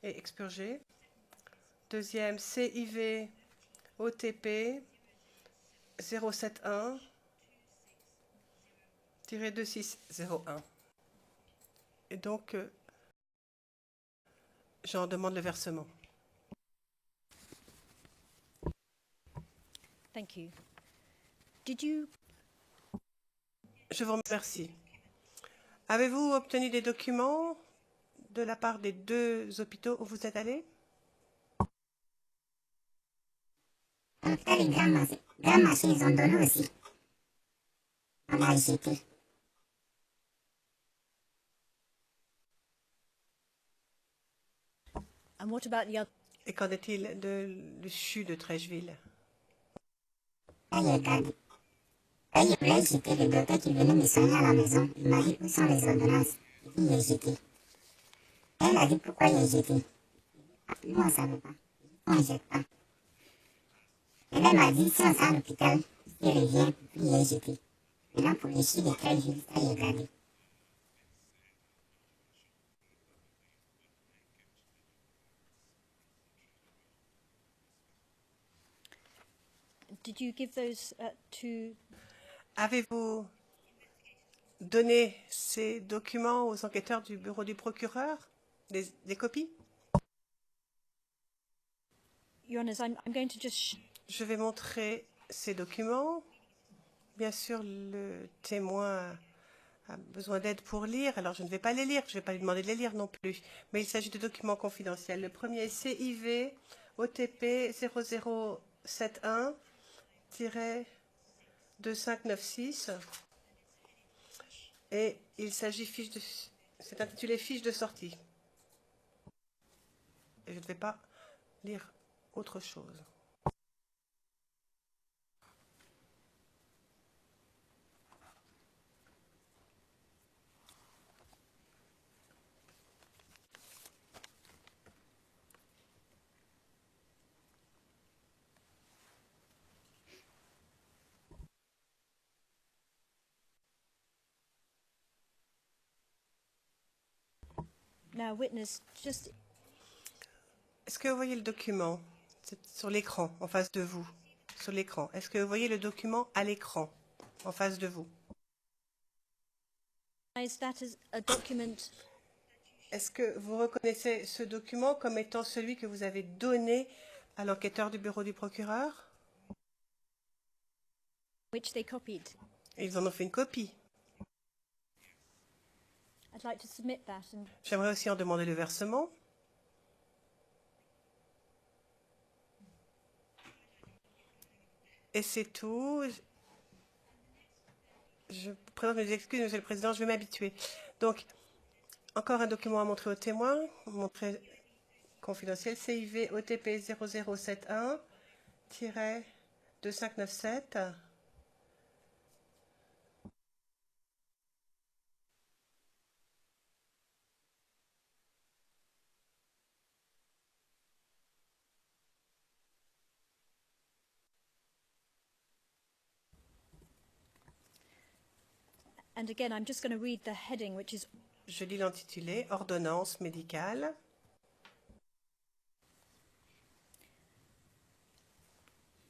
et expurgé. Deuxième, CIV OTP 071-2601. Et donc, j'en demande le versement. Thank you. Did you... Je vous remercie. Avez-vous obtenu des documents de la part des deux hôpitaux où vous êtes allés? L'hôpital est Grand Marché, ils ont donné aussi. On a jeté. And what about the other... Et qu'en est-il du CHU de Trècheville? Là, il a regardé. Là, il voulait jeter le docteur qui venait me soigner à la maison. Il m'a dit où sont les ordonnances. Et puis il a jeté. Elle a dit pourquoi il a jeté. Ah, nous, on ne savait pas. On ne jette pas. Et là, elle m'a dit si on sort à l'hôpital, il revient, puis il a jeté. Maintenant, pour les chiens de Trècheville, ça, il a regardé. Did you give those to... Avez-vous donné ces documents aux enquêteurs du bureau du procureur? Des copies? Your Honours, I'm going to just... Je vais montrer ces documents. Bien sûr, le témoin a besoin d'aide pour lire, alors je ne vais pas les lire, je ne vais pas lui demander de les lire non plus. Mais il s'agit de documents confidentiels. Le premier est CIV OTP 0071-2596. Et il s'agit c'est intitulé fiche de sortie. Et je ne vais pas lire autre chose. Now, witness, just... Est-ce que vous voyez le document? C'est sur l'écran, en face de vous. Sur l'écran. Est-ce que vous voyez le document à l'écran, en face de vous? Is that as a document... Est-ce que vous reconnaissez ce document comme étant celui que vous avez donné à l'enquêteur du bureau du procureur? which they copied? Ils en ont fait une copie. I'd like to submit that. And J'aimerais aussi en demander le versement. Et c'est tout. Je présente mes excuses, Monsieur le Président, je vais m'habituer. Donc, encore un document à montrer aux témoins, montrer confidentiel, CIV OTP 0071-2597. and again, I'm just going to read the heading, which is Je lis l'intitulé, ordonnance médicale.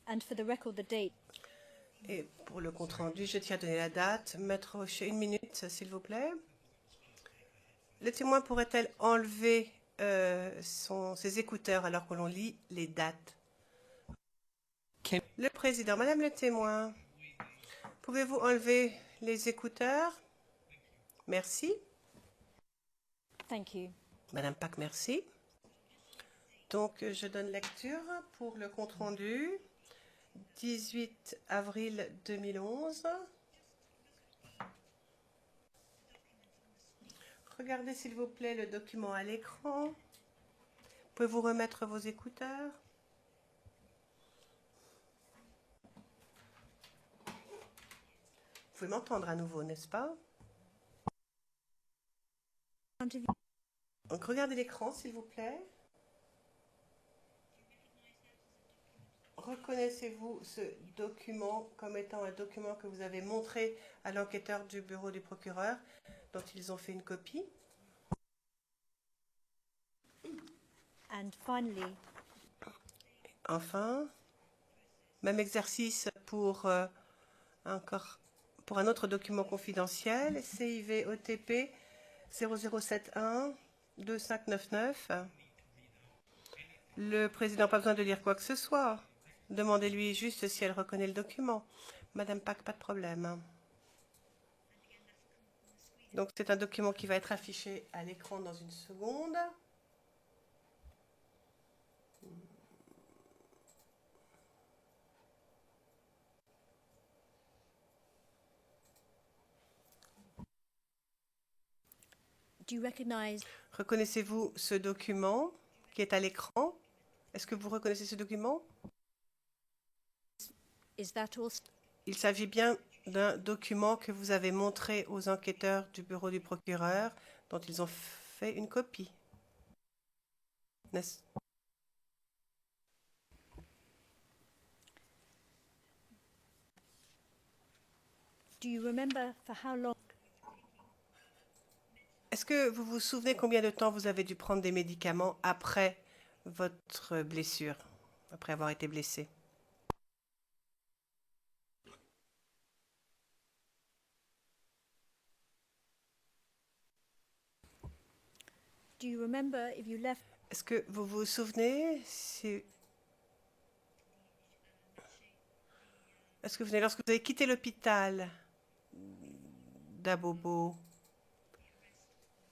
and for the record, the date. Et pour le compte-rendu, je tiens à donner la date. Maître Rocher, 1 minute, s'il vous plaît. Le témoin pourrait-elle enlever ses écouteurs alors que l'on lit les dates? Le Président, Madame le témoin, pouvez-vous enlever les écouteurs? Merci. Thank you. Madame Pack, merci. Donc, je donne lecture pour le compte-rendu. 18 avril 2011. Regardez s'il vous plaît le document à l'écran. Pouvez-vous remettre vos écouteurs? Vous pouvez m'entendre à nouveau, n'est-ce pas? Donc regardez l'écran s'il vous plaît. Reconnaissez-vous ce document comme étant un document que vous avez montré à l'enquêteur du bureau du procureur dont ils ont fait une copie? And finally, Enfin, même exercice pour, pour un autre document confidentiel, CIV OTP 0071 2599. Le président n'a pas besoin de lire quoi que ce soit. Demandez-lui juste si elle reconnaît le document. Madame Pack, pas de problème. Donc c'est un document qui va être affiché à l'écran dans une seconde. do you recognize Reconnaissez-vous ce document qui est à l'écran? Est-ce que vous reconnaissez ce document? is that also Il s'agit bien d'un document que vous avez montré aux enquêteurs du bureau du procureur dont ils ont fait une copie. N'est-ce- do you remember for how long Est-ce que vous vous souvenez combien de temps vous avez dû prendre des médicaments après votre blessure, après avoir été blessé? do you remember if you left Est-ce que vous vous souvenez si... Est-ce que vous venez, lorsque vous avez quitté l'hôpital d'Abobo,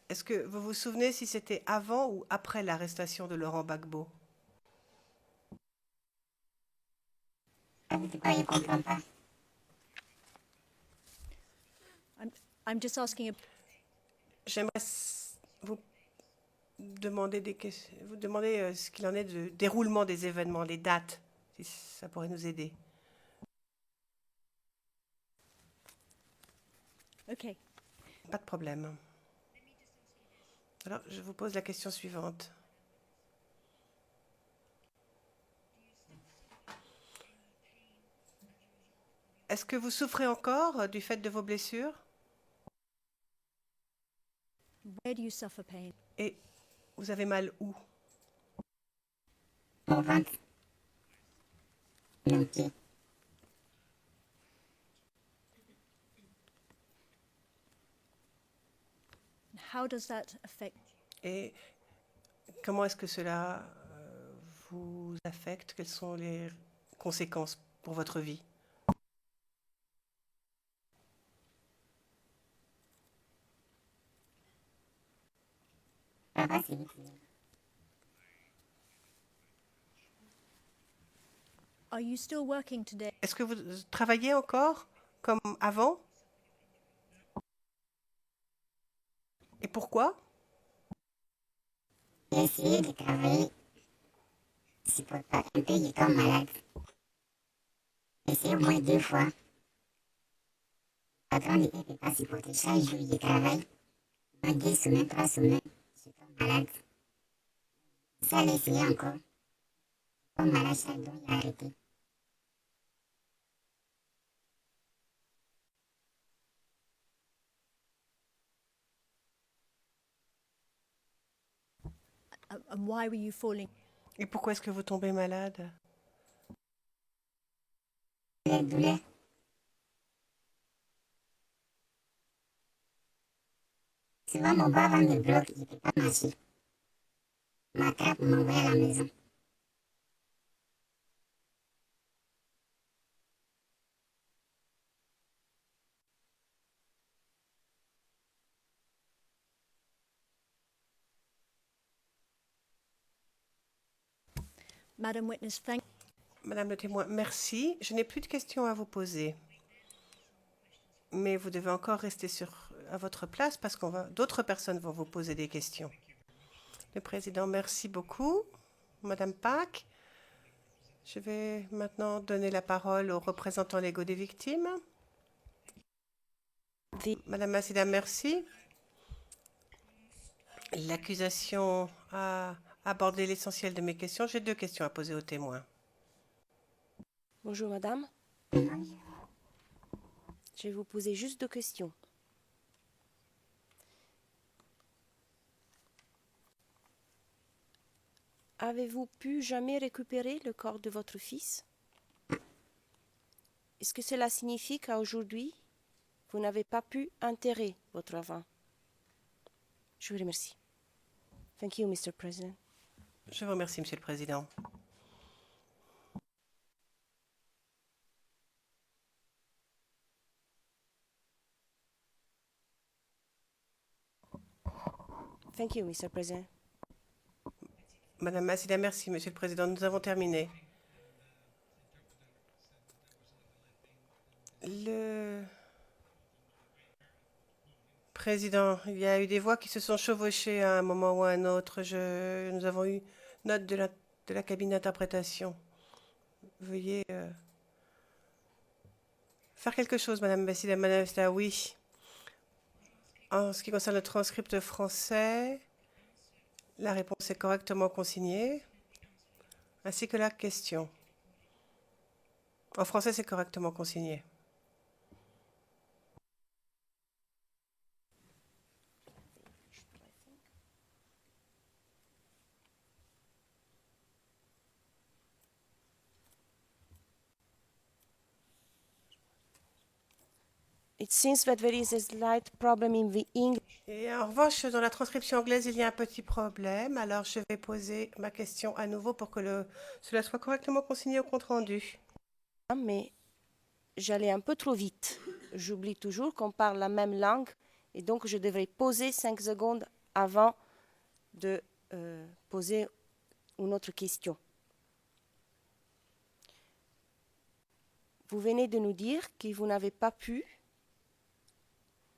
est-ce que vous vous souvenez si c'était avant ou après l'arrestation de Laurent Gbagbo? De quoi je comprends pas. I'm just asking J'aimerais vous demander vous demander ce qu'il en est du déroulement des événements, les dates, si ça pourrait nous aider. okay. Pas de problème. Alors, je vous pose la question suivante. Est-ce que vous souffrez encore du fait de vos blessures? Where do you suffer pain? Et vous avez mal où? Au ventre. Nos pieds. How does that affect Et comment est-ce que cela vous affecte? Quelles sont les conséquences pour votre vie? Papa, c'est vite. are you still working today? Est-ce que vous travaillez encore comme avant? Et pourquoi? J'ai essayé de travailler. Je supporte pas. Un peu, il tombe malade. J'ai essayé au moins 2 fois. Le patron ne peut pas supporter. Chaque jour, il travaille. Moins 2 semaines, 3 semaines. Je tombe malade. Ça, j'ai essayé encore. Je tombe malade chaque jour, il a arrêté. And why were you falling? Et pourquoi est-ce que vous tombez malade? Les douleurs. Souvent, mon bras me bloque. Je ne peux pas marcher. M'attrape, m'envoie à la maison. Madam Witness, thank Madame le témoin, merci. Je n'ai plus de questions à vous poser. Mais vous devez encore rester à votre place parce d'autres personnes vont vous poser des questions. Le président, merci beaucoup. Madame Pack, je vais maintenant donner la parole aux représentants légaux des victimes. Madame Massida, merci. L'accusation a abordé l'essentiel de mes questions. J'ai 2 questions à poser aux témoins. Bonjour madame. Je vais vous poser juste 2 questions. avez-vous pu jamais récupérer le corps de votre fils? Est-ce que cela signifie qu'à aujourd'hui, vous n'avez pas pu enterrer votre enfant? Je vous remercie. Thank you, Mr. President. Je vous remercie, Monsieur le Président. Thank you, Mr. President. Madame Massida, merci, Monsieur le Président. Nous avons terminé. Le Président, il y a eu des voix qui se sont chevauchées à un moment ou à un autre. Nous avons eu note de la cabine d'interprétation. Veuillez faire quelque chose, Madame Massida. Madame Massida, oui. En ce qui concerne le transcript français, la réponse est correctement consignée, ainsi que la question. En français, c'est correctement consigné. It seems that there is a slight problem in the English. Et en revanche, dans la transcription anglaise, il y a un petit problème. Alors, je vais poser ma question à nouveau pour que cela soit correctement consigné au compte-rendu. Mais j'allais un peu trop vite. J'oublie toujours qu'on parle la même langue et donc je devrais poser 5 secondes avant de poser une autre question. Vous venez de nous dire que vous n'avez pas pu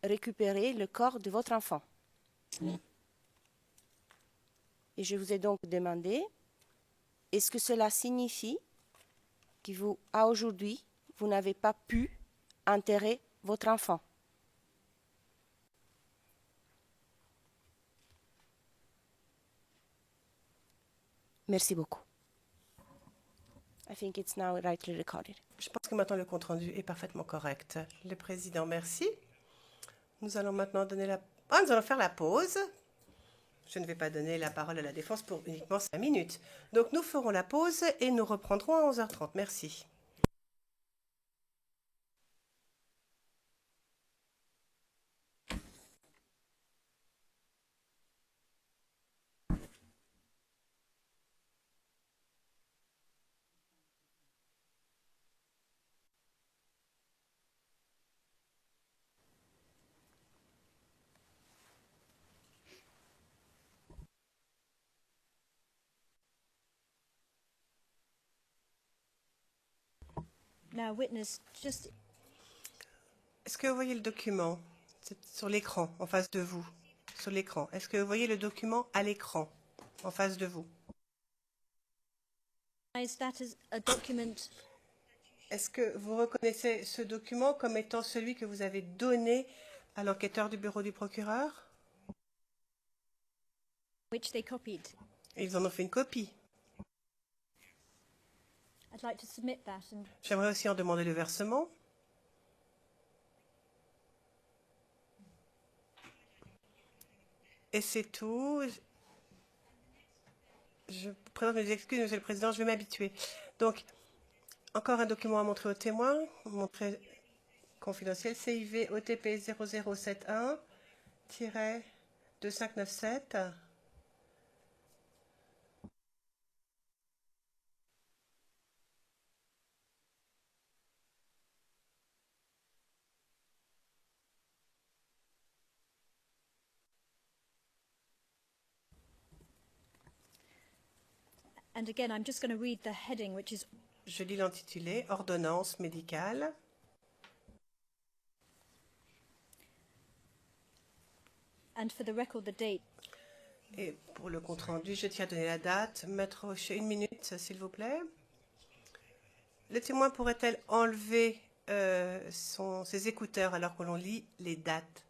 récupérer le corps de votre enfant. Oui. Et je vous ai donc demandé, est-ce que cela signifie que à aujourd'hui, vous n'avez pas pu enterrer votre enfant? Merci beaucoup. I think it's now rightly recorded. Je pense que maintenant le compte-rendu est parfaitement correct. Le Président, merci. Nous allons maintenant nous allons faire la pause. Je ne vais pas donner la parole à la défense pour uniquement 5 minutes. Donc nous ferons la pause et nous reprendrons à 11h30. Merci. Now, witness, just Est-ce que vous voyez le document? C'est sur l'écran, en face de vous. Sur l'écran. Est-ce que vous voyez le document à l'écran, en face de vous? is that as a document Est-ce que vous reconnaissez ce document comme étant celui que vous avez donné à l'enquêteur du bureau du procureur? which they copied? Et ils en ont fait une copie. I'd like to submit that, and J'aimerais aussi en demander le versement. Et c'est tout. Je présente mes excuses, Monsieur le Président, je vais m'habituer. Donc, encore un document à montrer aux témoins, montrer confidentiel, CIV OTP 0071-2597. and again, I'm just going to read the heading, which is Je lis l'intitulé, ordonnance médicale. and for the record, the date. Et pour le compte-rendu, je tiens à donner la date. Maître Rocher, 1 minute, s'il vous plaît. Le témoin pourrait-elle enlever ses écouteurs alors que l'on lit les dates?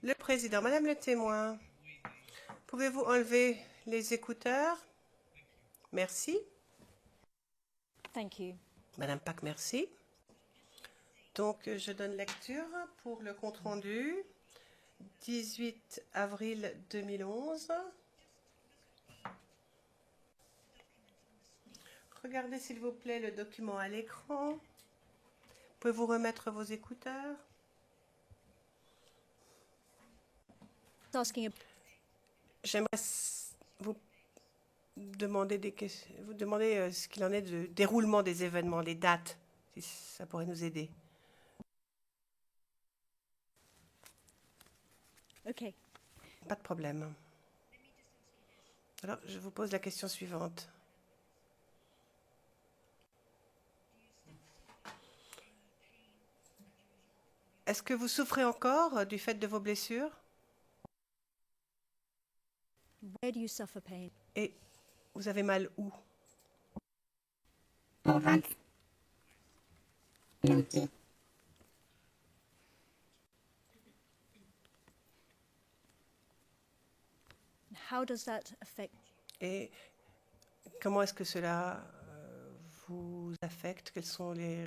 Le Président, Madame le témoin, pouvez-vous enlever les écouteurs? Merci. Thank you. Madame Pack, merci. Donc, je donne lecture pour le compte-rendu. 18 avril 2011. regardez s'il vous plaît le document à l'écran. Pouvez-vous remettre vos écouteurs? Asking J'aimerais vous demander vous demander ce qu'il en est du déroulement des événements, les dates, si ça pourrait nous aider. Okay. Pas de problème. Alors, je vous pose la question suivante. Est-ce que vous souffrez encore du fait de vos blessures? Where do you suffer pain? Et vous avez mal où? Au ventre. Nos pieds. How does that affect? Et comment est-ce que cela vous affecte? Quelles sont les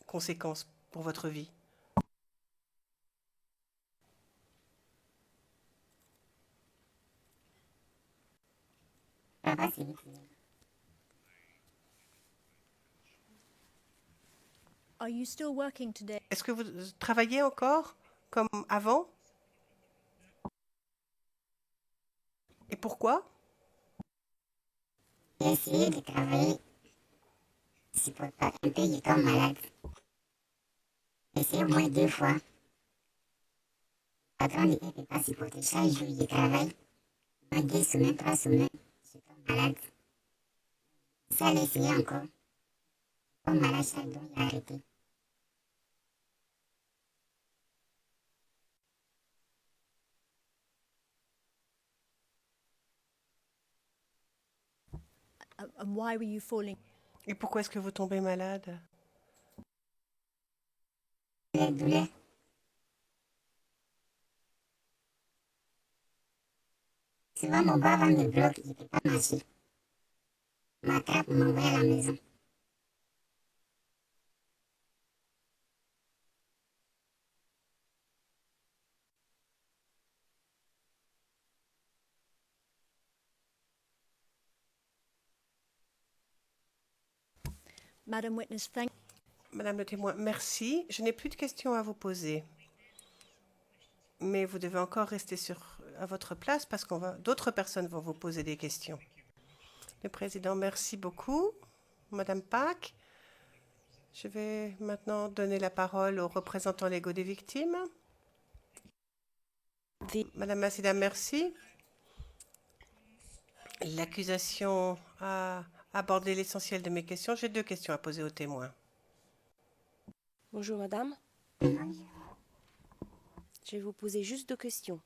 conséquences pour votre vie? Ça va, c'est vite. Are you still working today? Est-ce que vous travaillez encore comme avant? Et pourquoi? J'ai essayé de travailler. Je supporte pas. Un peu, je tombe malade. J'ai essayé au moins 2 fois. Le patron ne peut pas supporter. Chaque jour, je travaille. Moins 2 semaines, 3 semaines. Je tombe malade. Ça, j'ai essayé encore. Je tombe malade chaque jour, j'ai arrêté. And why were you falling? Et pourquoi est-ce que vous tombez malade? Les douleurs. Souvent, mon bas ventre me bloque. Je ne peux pas marcher. On m'attrape, on m'envoie à la maison. Madam Witness, thank Madame le témoin, merci. Je n'ai plus de questions à vous poser. Mais vous devez encore rester à votre place parce d'autres personnes vont vous poser des questions. Le président, merci beaucoup. Madame Pack, je vais maintenant donner la parole aux représentants légaux des victimes. Madame Massida, merci. L'accusation a abordé l'essentiel de mes questions. J'ai 2 questions à poser aux témoins. Bonjour madame. Je vais vous poser juste 2 questions.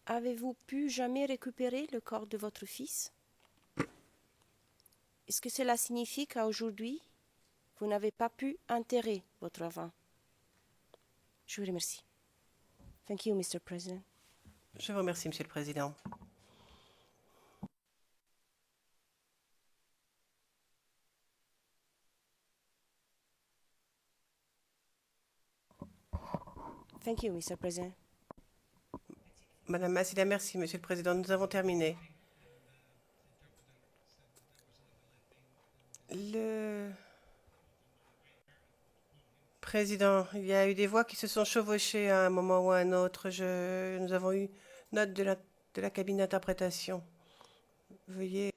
Avez-vous pu jamais récupérer le corps de votre fils? Est-ce que cela signifie qu'à aujourd'hui, vous n'avez pas pu enterrer votre enfant? Je vous remercie. Thank you, Mr. President. Je vous remercie, Monsieur le Président. Thank you, Mr. President. Madame Massida, merci, Monsieur le Président. Nous avons terminé. Le Président, il y a eu des voix qui se sont chevauchées à un moment ou à un autre. Nous avons eu note de la cabine d'interprétation. Veuillez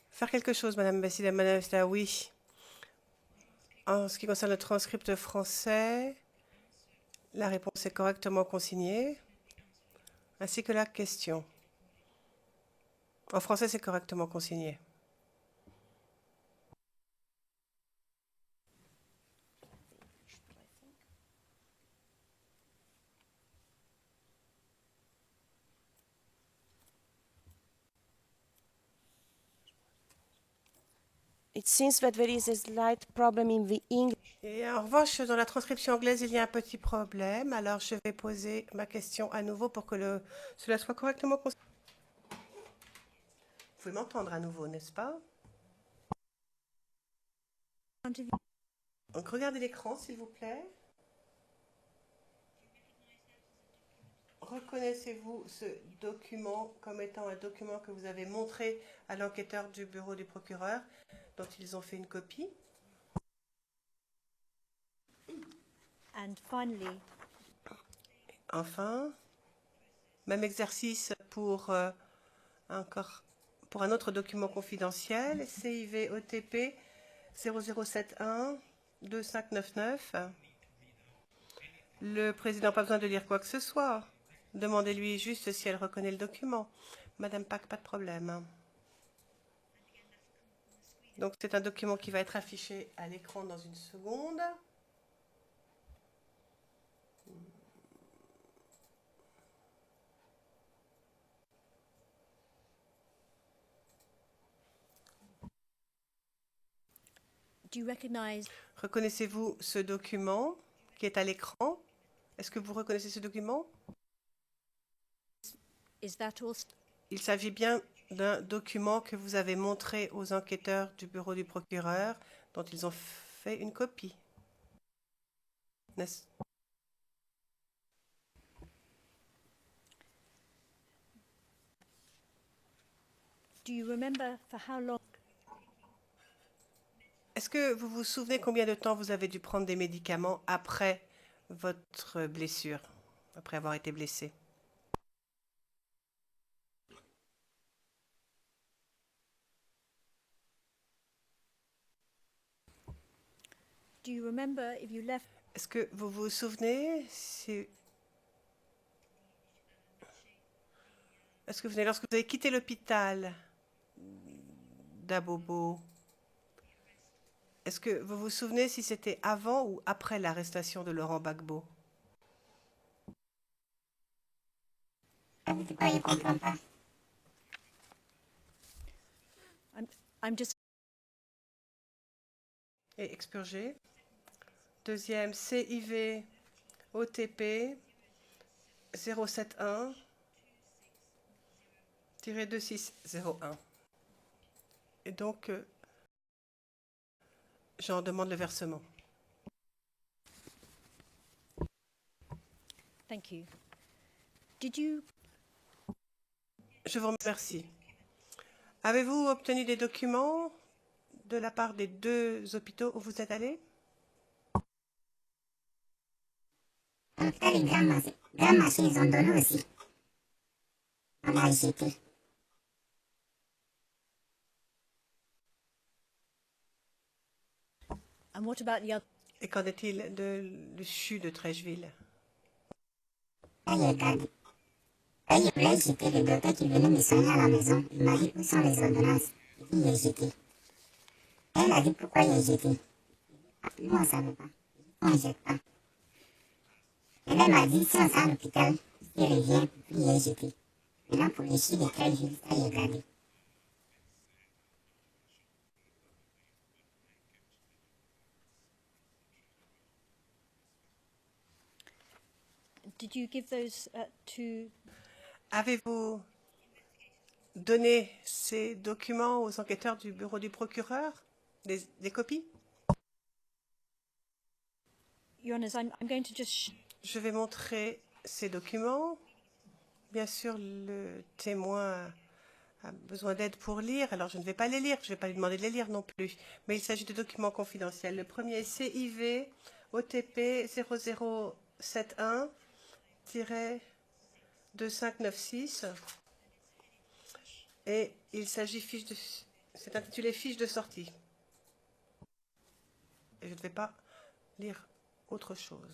faire quelque chose, Madame Massida. Madame Massida, oui. En ce qui concerne le transcript français, la réponse est correctement consignée, ainsi que la question. En français, c'est correctement consigné. It seems that there is a slight problem in the English. Et en revanche, dans la transcription anglaise, il y a un petit problème. Alors, je vais poser ma question à nouveau pour que cela soit correctement consigné. Vous pouvez m'entendre à nouveau, n'est-ce pas? Donc, regardez l'écran, s'il vous plaît. Reconnaissez-vous ce document comme étant un document que vous avez montré à l'enquêteur du bureau du procureur, dont ils ont fait une copie? And finally, Enfin, même exercice pour pour un autre document confidentiel, CIV OTP 0071 2599. Le président n'a pas besoin de lire quoi que ce soit. Demandez-lui juste si elle reconnaît le document. Madame Pack, pas de problème. Donc c'est un document qui va être affiché à l'écran dans une seconde. do you recognize Reconnaissez-vous ce document qui est à l'écran? Est-ce que vous reconnaissez ce document? is that also Il s'agit bien d'un document que vous avez montré aux enquêteurs du bureau du procureur, dont ils ont fait une copie. N'est-ce- do you remember for how long Est-ce que vous vous souvenez combien de temps vous avez dû prendre des médicaments après votre blessure, après avoir été blessé? do you remember if you left Est-ce que vous vous souvenez si... Est-ce que vous, lorsque vous avez quitté l'hôpital d'Abobo, est-ce que vous vous souvenez si c'était avant ou après l'arrestation de Laurent Gbagbo? C'est quoi, je comprends pas. I'm just Et expurgé. Deuxième, CIV OTP 071-2601. Et donc, j'en demande le versement. thank you. Did you Je vous remercie. Avez-vous obtenu des documents de la part des deux hôpitaux où vous êtes allés? L'hôpital est grand marché, ils ont donné aussi. On a acheté. and what about the other Et qu'en est-il de le CHU de Trècheville? Là, il regarde. Là, il voulait jeter le docteur qui venait me soigner à la maison. Il m'a dit où sont les ordonnances. Et puis, il a jeté. Elle a dit pourquoi il a jeté. Ah, nous, on ne savait pas. On ne jette pas. Et là, elle m'a dit si on sort à l'hôpital, il revient, puis il a jeté. Maintenant, pour les chiens de Trècheville, ça, il a regardé. did you give those to Avez-vous donné ces documents aux enquêteurs du bureau du procureur? Des copies? Your Honours, I'm going to just Je vais montrer ces documents. Bien sûr, le témoin a besoin d'aide pour lire, alors je ne vais pas les lire, je ne vais pas lui demander de les lire non plus. Mais il s'agit de documents confidentiels. Le premier est CIV OTP 0071-2596. Et il s'agit c'est intitulé fiche de sortie. Et je ne vais pas lire autre chose.